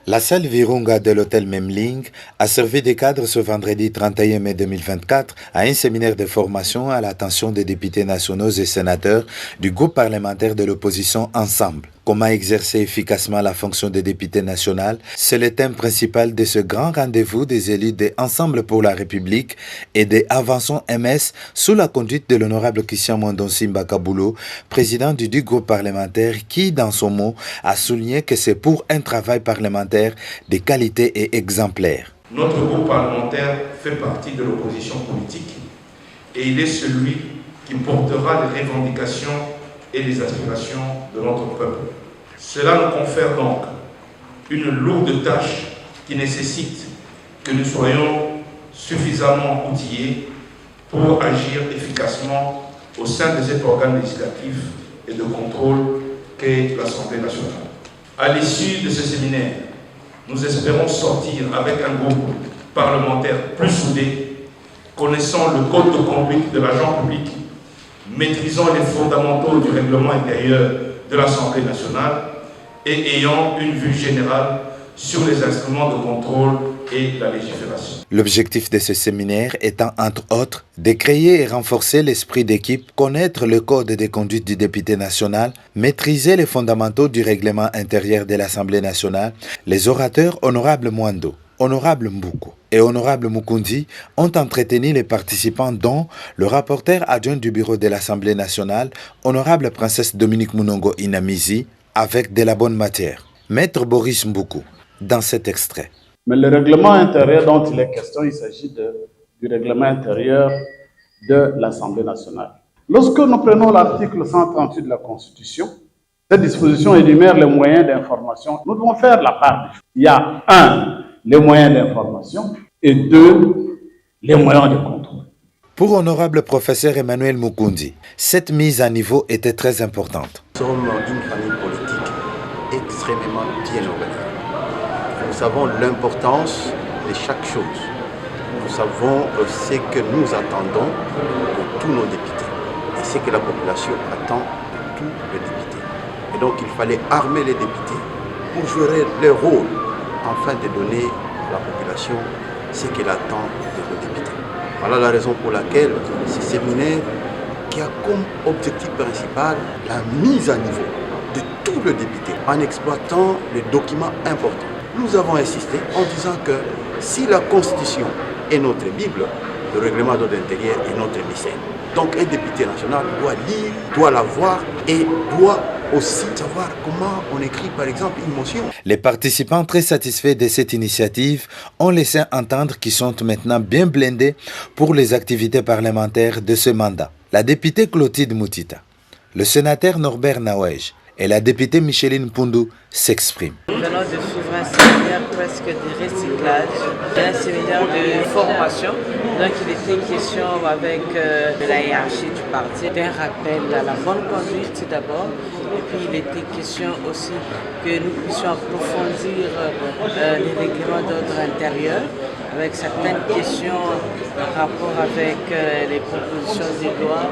La salle Virunga de l'hôtel Memling a servi de cadre ce vendredi 31 mai 2024 à un séminaire de formation à l'attention des députés nationaux et sénateurs du groupe parlementaire de l'opposition Ensemble. Comment exercer efficacement la fonction de député national, c'est le thème principal de ce grand rendez-vous des élus de Ensemble pour la République et des Avançons MS sous la conduite de l'honorable Christian Mondonsi Mbakabulo, président du groupe parlementaire qui, dans son mot, a souligné que c'est pour un travail parlementaire de qualité et exemplaire. Notre groupe parlementaire fait partie de l'opposition politique et il est celui qui portera les revendications et les aspirations de notre peuple. Cela nous confère donc une lourde tâche qui nécessite que nous soyons suffisamment outillés pour agir efficacement au sein de cet organe législatif et de contrôle qu'est l'Assemblée nationale. À l'issue de ce séminaire, nous espérons sortir avec un groupe parlementaire plus soudé, connaissant le code de conduite de l'agent public, maîtrisant les fondamentaux du règlement intérieur de l'Assemblée nationale et ayant une vue générale sur les instruments de contrôle et la légifération. L'objectif de ce séminaire étant, entre autres, de créer et renforcer l'esprit d'équipe, connaître le code de conduite du député national, maîtriser les fondamentaux du règlement intérieur de l'Assemblée nationale. Les orateurs Honorable Mwando, Honorable Mbouko et Honorable Mukundi ont entretenu les participants dont le rapporteur adjoint du bureau de l'Assemblée nationale, Honorable Princesse Dominique Munongo Inamizi, avec de la bonne matière. Maître Boris Mbouko, dans cet extrait. Mais le règlement intérieur dont il est question, il s'agit du règlement intérieur de l'Assemblée nationale. Lorsque nous prenons l'article 138 de la Constitution, cette disposition énumère les moyens d'information. Nous devons faire la part des choses. Il y a 1, les moyens d'information et 2, les moyens de contrôle. Pour honorable professeur Emmanuel Mukundi, cette mise à niveau était très importante. Nous sommes une famille politique extrêmement bien organisée. Nous savons l'importance de chaque chose. Nous savons ce que nous attendons de tous nos députés et ce que la population attend de tous les députés. Et donc il fallait armer les députés pour jouer leur rôle afin de donner à la population ce qu'elle attend de nos députés. Voilà la raison pour laquelle ce séminaire qui a comme objectif principal la mise à niveau de tous les députés en exploitant les documents importants. Nous avons insisté en disant que si la Constitution est notre Bible, le règlement d'ordre intérieur est notre missel. Donc un député national doit lire, doit la voir et doit aussi savoir comment on écrit par exemple une motion. Les participants très satisfaits de cette initiative ont laissé entendre qu'ils sont maintenant bien blindés pour les activités parlementaires de ce mandat. La députée Clotilde Moutita, le sénateur Norbert Nawej et la députée Micheline Poundou s'expriment. Nous venons de suivre un séminaire presque de recyclage, un séminaire de formation. Donc il était question avec la hiérarchie du parti d'un rappel à la bonne conduite d'abord. Et puis il était question aussi que nous puissions approfondir les règlements d'ordre intérieur avec certaines questions en rapport avec les propositions de loi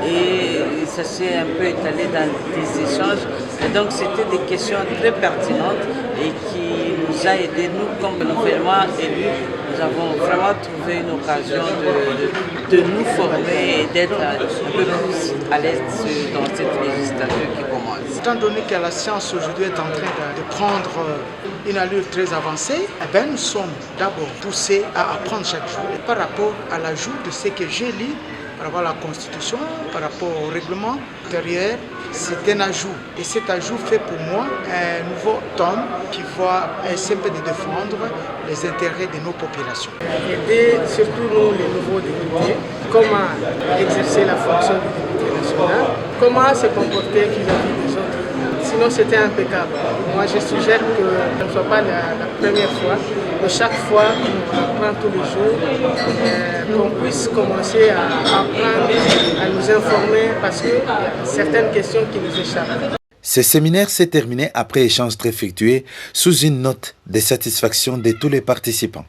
et ça s'est un peu étalé dans des échanges. Et donc c'était des questions très pertinentes et qui nous a aidés, nous comme nouvellement élus, nous avons vraiment trouvé une occasion de nous former et d'être un peu plus à l'aise dans cette législature qui commence. Étant donné que la science aujourd'hui est en train de prendre une allure très avancée, nous sommes d'abord poussés à apprendre chaque jour. Et par rapport à l'ajout de ce que j'ai lu, par rapport à la Constitution, par rapport au règlement intérieur, c'est un ajout. Et cet ajout fait pour moi un nouveau tome qui va essayer de défendre les intérêts de nos populations. Aider surtout nous, les nouveaux députés, comment exercer la fonction du député national, comment se comporter vis-à-vis des autres. Sinon c'était impeccable. Moi je suggère que ce ne soit pas la première fois, mais chaque fois qu'on apprend tous les jours, qu'on puisse commencer à apprendre, à nous informer parce qu'il y a certaines questions qui nous échappent. Ce séminaire s'est terminé après échange effectué sous une note de satisfaction de tous les participants.